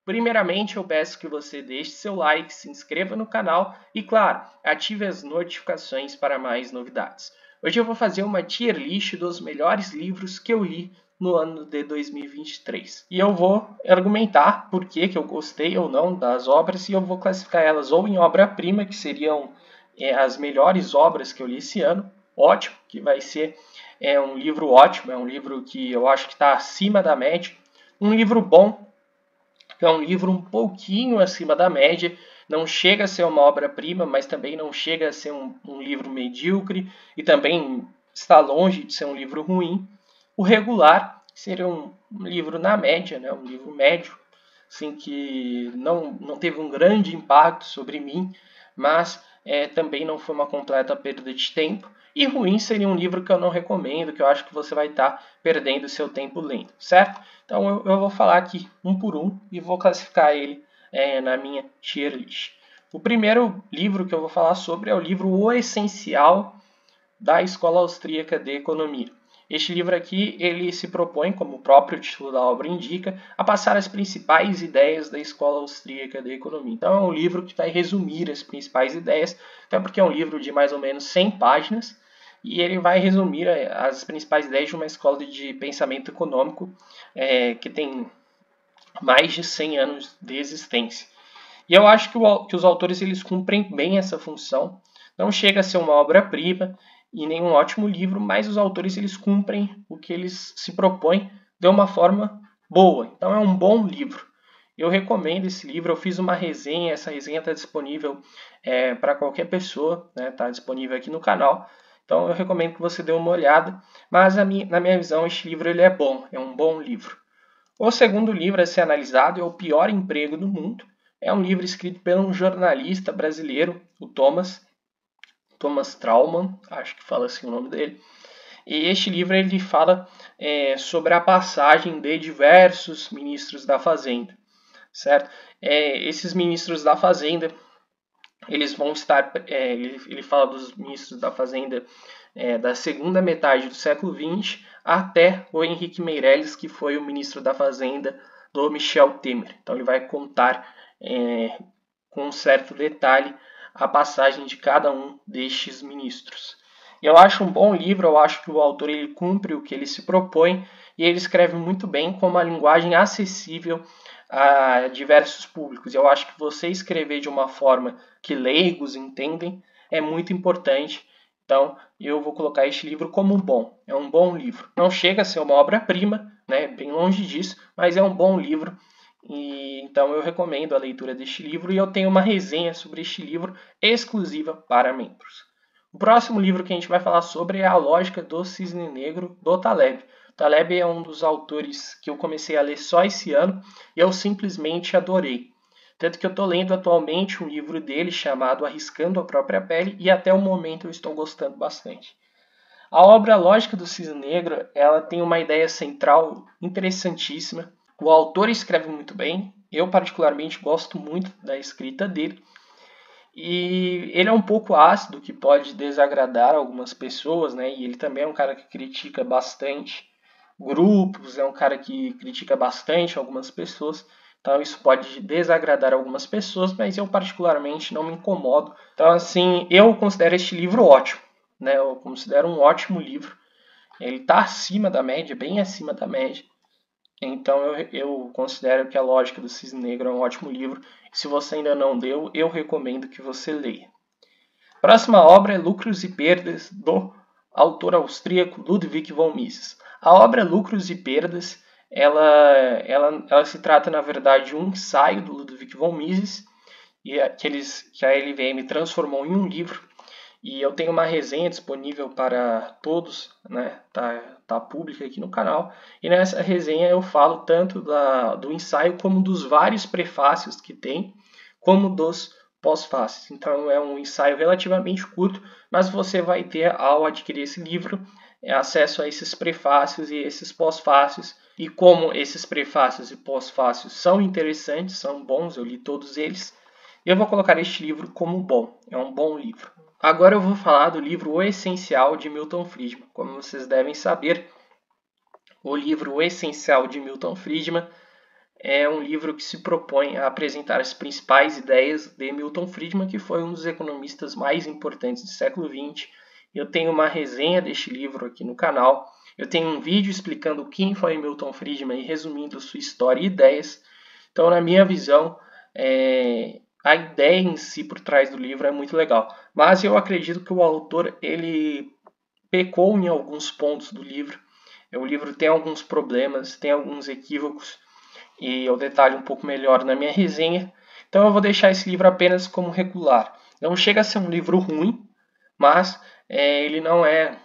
Primeiramente, eu peço que você deixe seu like, se inscreva no canal e, claro, ative as notificações para mais novidades. Hoje eu vou fazer uma tier list dos melhores livros que eu li no ano de 2023. E eu vou argumentar por que eu gostei ou não das obras e eu vou classificar elas ou em obra-prima, que seriam as melhores obras que eu li esse ano, ótimo, que vai ser um livro ótimo, é um livro que eu acho que está acima da média, um livro bom, é um livro um pouquinho acima da média, não chega a ser uma obra-prima, mas também não chega a ser um livro medíocre e também está longe de ser um livro ruim. O regular seria um livro na média, né? Um livro médio, assim, que não teve um grande impacto sobre mim, mas também não foi uma completa perda de tempo. E ruim seria um livro que eu não recomendo, que eu acho que você vai estar perdendo seu tempo lendo, certo? Então eu vou falar aqui um por um e vou classificar ele na minha tier list. O primeiro livro que eu vou falar sobre é o livro O Essencial da Escola Austríaca de Economia. Este livro aqui, ele se propõe, como o próprio título da obra indica, a passar as principais ideias da Escola Austríaca de Economia. Então é um livro que vai resumir as principais ideias, até porque é um livro de mais ou menos 100 páginas, e ele vai resumir as principais ideias de uma escola de pensamento econômico que tem mais de 100 anos de existência. E eu acho que os autores eles cumprem bem essa função. Não chega a ser uma obra-prima e nem um ótimo livro, mas os autores eles cumprem o que eles se propõem de uma forma boa. Então é um bom livro. Eu recomendo esse livro, eu fiz uma resenha, essa resenha está disponível para qualquer pessoa, está disponível aqui no canal. Então eu recomendo que você dê uma olhada, mas na minha visão este livro ele é bom, é um bom livro. O segundo livro a ser analisado é O Pior Emprego do Mundo. É um livro escrito por um jornalista brasileiro, o Thomas Trauman, acho que fala assim o nome dele. E este livro ele fala sobre a passagem de diversos ministros da Fazenda, certo? Esses ministros da Fazenda, eles vão estar, ele fala dos ministros da Fazenda da segunda metade do século XX até o Henrique Meirelles, que foi o ministro da Fazenda do Michel Temer. Então ele vai contar com um certo detalhe a passagem de cada um destes ministros. Eu acho um bom livro, eu acho que o autor ele cumpre o que ele se propõe e ele escreve muito bem com uma linguagem acessível a diversos públicos. Eu acho que você escrever de uma forma que leigos entendem é muito importante. Então, eu vou colocar este livro como bom. É um bom livro. Não chega a ser uma obra-prima, né? Bem longe disso, mas é um bom livro. E, então, eu recomendo a leitura deste livro e eu tenho uma resenha sobre este livro exclusiva para membros. O próximo livro que a gente vai falar sobre é A Lógica do Cisne Negro, do Taleb. Taleb é um dos autores que eu comecei a ler só esse ano e eu simplesmente adorei. Tanto que eu estou lendo atualmente um livro dele chamado Arriscando a Própria Pele e até o momento eu estou gostando bastante. A obra Lógica do Cisne Negro ela tem uma ideia central interessantíssima. O autor escreve muito bem, eu particularmente gosto muito da escrita dele. E ele é um pouco ácido, que pode desagradar algumas pessoas, né? E ele também é um cara que critica bastante grupos, é um cara que critica bastante algumas pessoas. Então isso pode desagradar algumas pessoas, mas eu particularmente não me incomodo. Então assim, eu considero este livro ótimo, né? Eu considero um ótimo livro. Ele está acima da média, bem acima da média. Então eu considero que A Lógica do Cisne Negro é um ótimo livro. Se você ainda não leu, eu recomendo que você leia. Próxima obra é Lucros e Perdas, do autor austríaco Ludwig von Mises. A obra Lucros e Perdas, ela se trata, na verdade, de um ensaio do Ludwig von Mises, que a LVM transformou em um livro. E eu tenho uma resenha disponível para todos, né? Tá pública aqui no canal. E nessa resenha eu falo tanto do ensaio como dos vários prefácios que tem, como dos pós-fácios. Então é um ensaio relativamente curto, mas você vai ter, ao adquirir esse livro, acesso a esses prefácios e esses pós-fácios. E como esses prefácios e pós-fácios são interessantes, são bons, eu li todos eles, eu vou colocar este livro como bom. É um bom livro. Agora eu vou falar do livro O Essencial de Milton Friedman. Como vocês devem saber, o livro O Essencial de Milton Friedman é um livro que se propõe a apresentar as principais ideias de Milton Friedman, que foi um dos economistas mais importantes do século XX. Eu tenho uma resenha deste livro aqui no canal. Eu tenho um vídeo explicando quem foi Milton Friedman e resumindo sua história e ideias. Então, na minha visão, a ideia em si por trás do livro é muito legal. Mas eu acredito que o autor ele pecou em alguns pontos do livro. O livro tem alguns problemas, tem alguns equívocos, e eu detalho um pouco melhor na minha resenha. Então eu vou deixar esse livro apenas como regular. Não chega a ser um livro ruim, mas ele não é...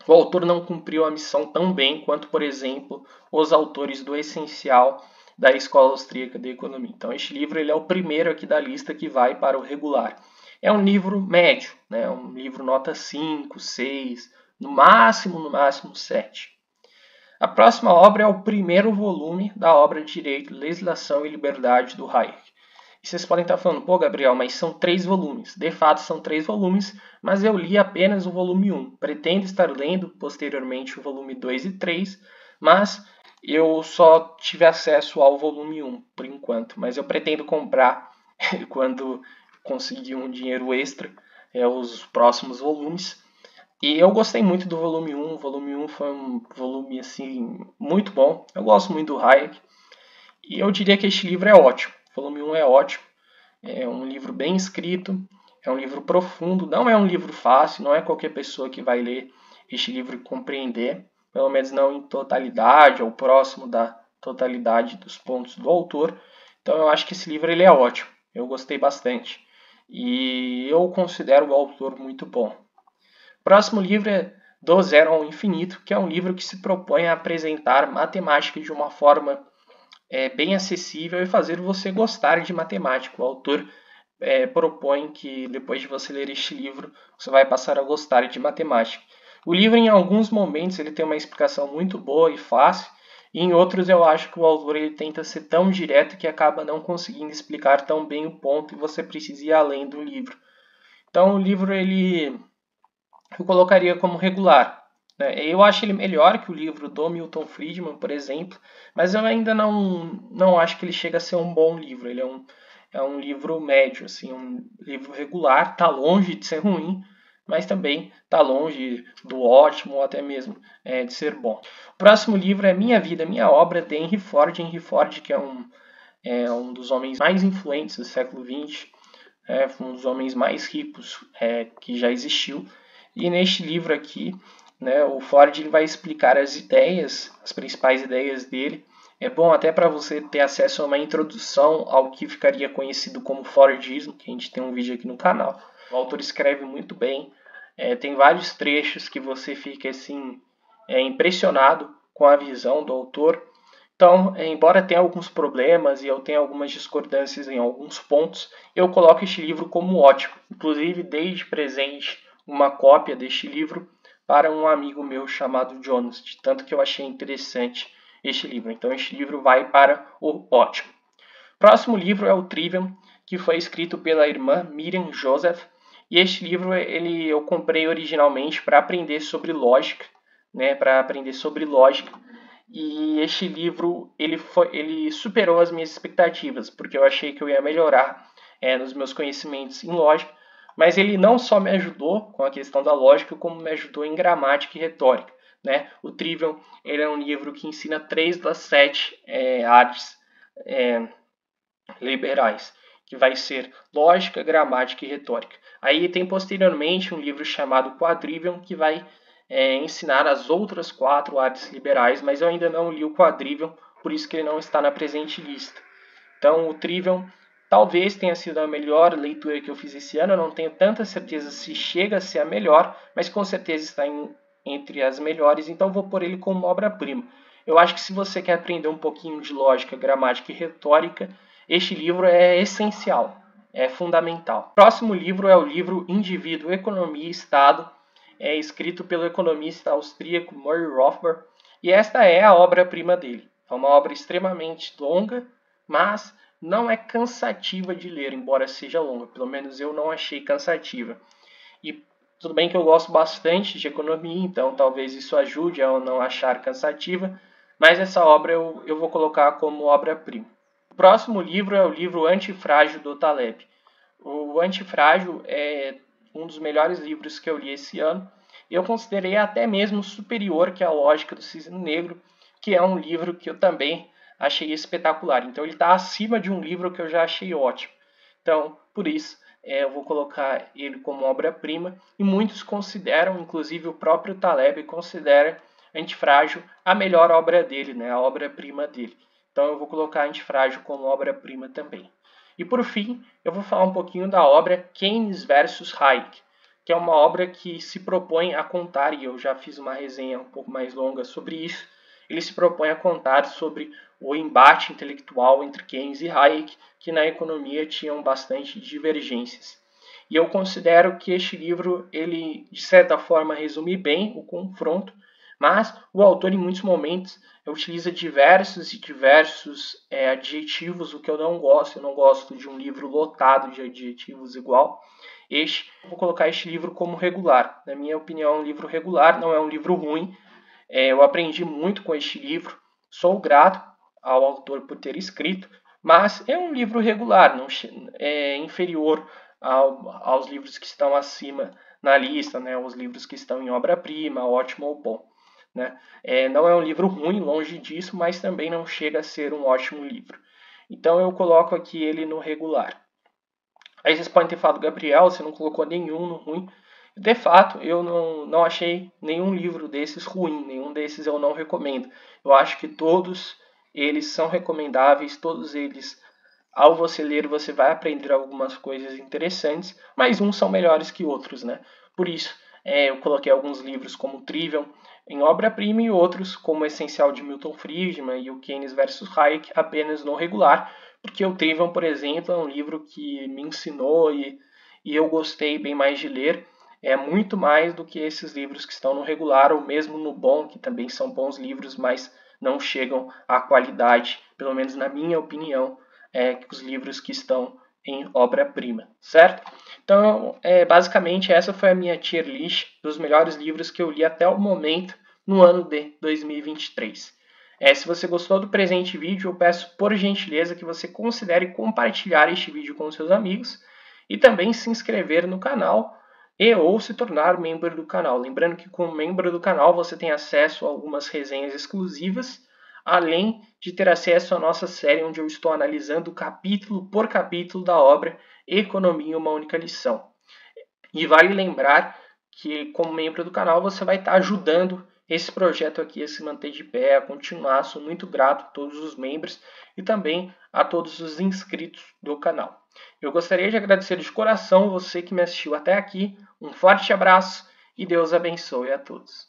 O autor não cumpriu a missão tão bem quanto, por exemplo, os autores do Essencial da Escola Austríaca de Economia. Então este livro ele é o primeiro aqui da lista que vai para o regular. É um livro médio, né? Um livro nota 5, 6, no máximo 7. A próxima obra é o primeiro volume da obra de Direito, Legislação e Liberdade do Hayek. E vocês podem estar falando, pô, Gabriel, mas são 3 volumes. De fato, são 3 volumes, mas eu li apenas o volume 1. Pretendo estar lendo posteriormente o volume 2 e 3, mas eu só tive acesso ao volume 1 por enquanto. Mas eu pretendo comprar quando conseguir um dinheiro extra os próximos volumes. E eu gostei muito do volume 1. O volume 1 foi um volume assim, muito bom. Eu gosto muito do Hayek. E eu diria que este livro é ótimo. O volume 1 é ótimo. É um livro bem escrito. É um livro profundo. Não é um livro fácil. Não é qualquer pessoa que vai ler este livro e compreender. Pelo menos não em totalidade ou próximo da totalidade dos pontos do autor. Então eu acho que esse livro ele é ótimo. Eu gostei bastante. E eu considero o autor muito bom. O próximo livro é Do Zero ao Infinito, que é um livro que se propõe a apresentar matemática de uma forma bem acessível e fazer você gostar de matemática. O autor propõe que depois de você ler este livro, você vai passar a gostar de matemática. O livro, em alguns momentos, ele tem uma explicação muito boa e fácil, e em outros eu acho que o autor ele tenta ser tão direto que acaba não conseguindo explicar tão bem o ponto e você precisa ir além do livro. Então o livro eu colocaria como regular. Eu acho ele melhor que o livro do Milton Friedman, por exemplo, mas eu ainda não acho que ele chega a ser um bom livro. Ele é um livro médio, assim, um livro regular, está longe de ser ruim, mas também está longe do ótimo ou até mesmo de ser bom. O próximo livro é Minha Vida, Minha Obra, de Henry Ford. Henry Ford, que é um dos homens mais influentes do século XX, um dos homens mais ricos que já existiu. E neste livro aqui, né, o Ford ele vai explicar as ideias, as principais ideias dele. É bom até para você ter acesso a uma introdução ao que ficaria conhecido como Fordismo, que a gente tem um vídeo aqui no canal. O autor escreve muito bem, tem vários trechos que você fica assim, impressionado com a visão do autor. Então, embora tenha alguns problemas e eu tenha algumas discordâncias em alguns pontos, eu coloco este livro como ótimo. Inclusive, dei de presente uma cópia deste livro para um amigo meu chamado Jonas, de tanto que eu achei interessante este livro. Então, este livro vai para o ótimo. Próximo livro é o Trivium, que foi escrito pela irmã Miriam Joseph. E este livro eu comprei originalmente para aprender sobre lógica, E este livro ele superou as minhas expectativas, porque eu achei que eu ia melhorar nos meus conhecimentos em lógica, mas ele não só me ajudou com a questão da lógica, como me ajudou em gramática e retórica. O Trivium ele é um livro que ensina 3 das 7 artes liberais, que vai ser lógica, gramática e retórica. Aí tem posteriormente um livro chamado Quadrivium, que vai ensinar as outras 4 artes liberais, mas eu ainda não li o Quadrivium, por isso que ele não está na presente lista. Então o Trivium talvez tenha sido a melhor leitura que eu fiz esse ano, eu não tenho tanta certeza se chega a ser a melhor, mas com certeza está entre as melhores, então vou pôr ele como obra-prima. Eu acho que se você quer aprender um pouquinho de lógica, gramática e retórica, este livro é essencial, é fundamental. O próximo livro é o livro Indivíduo, Economia e Estado, escrito pelo economista austríaco Murray Rothbard, e esta é a obra-prima dele. É uma obra extremamente longa, mas não é cansativa de ler, embora seja longa. Pelo menos eu não achei cansativa. E tudo bem que eu gosto bastante de economia, então talvez isso ajude a eu não achar cansativa, mas essa obra eu vou colocar como obra-prima. O próximo livro é o livro Antifrágil do Taleb. O Antifrágil é um dos melhores livros que eu li esse ano. Eu considerei até mesmo superior que A Lógica do Cisne Negro, que é um livro que eu também achei espetacular. Então ele está acima de um livro que eu já achei ótimo. Então, por isso, eu vou colocar ele como obra-prima. E muitos consideram, inclusive o próprio Taleb considera Antifrágil a melhor obra dele, né? A obra-prima dele. Então eu vou colocar Antifrágil como obra-prima também. E por fim, eu vou falar um pouquinho da obra Keynes versus Hayek, que é uma obra que se propõe a contar, e eu já fiz uma resenha um pouco mais longa sobre isso, ele se propõe a contar sobre o embate intelectual entre Keynes e Hayek, que na economia tinham bastante divergências. E eu considero que este livro, ele de certa forma resume bem o confronto, mas o autor em muitos momentos utiliza diversos adjetivos, o que eu não gosto de um livro lotado de adjetivos igual. Vou colocar este livro como regular. Na minha opinião, é um livro regular, não é um livro ruim. Eu aprendi muito com este livro, sou grato ao autor por ter escrito, mas é um livro regular, não é inferior aos livros que estão acima na lista, né, os livros que estão em obra-prima, ótimo ou bom. Né? Não é um livro ruim, longe disso, mas também não chega a ser um ótimo livro. Então eu coloco aqui ele no regular. Aí vocês podem ter falado, Gabriel, você não colocou nenhum no ruim. De fato, eu não achei nenhum livro desses ruim, nenhum desses eu não recomendo. Eu acho que todos eles são recomendáveis, todos eles, ao você ler, você vai aprender algumas coisas interessantes, mas uns são melhores que outros, né? Por isso, eu coloquei alguns livros como Trivium em obra-prima e outros, como o Essencial de Milton Friedman e o Keynes versus Hayek, apenas no regular, porque o Trivium, por exemplo, é um livro que me ensinou e eu gostei bem mais de ler, muito mais do que esses livros que estão no regular ou mesmo no bom, que também são bons livros, mas não chegam à qualidade, pelo menos na minha opinião, que os livros que estão em obra-prima, certo? Então, basicamente, essa foi a minha tier list dos melhores livros que eu li até o momento no ano de 2023. Se você gostou do presente vídeo, eu peço por gentileza que você considere compartilhar este vídeo com seus amigos e também se inscrever no canal e ou se tornar membro do canal. Lembrando que como membro do canal você tem acesso a algumas resenhas exclusivas, além de ter acesso à nossa série onde eu estou analisando capítulo por capítulo da obra Economia em uma Única Lição. E vale lembrar que como membro do canal você vai estar ajudando esse projeto aqui a se manter de pé, a continuar. Sou muito grato a todos os membros e também a todos os inscritos do canal. Eu gostaria de agradecer de coração você que me assistiu até aqui. Um forte abraço e Deus abençoe a todos.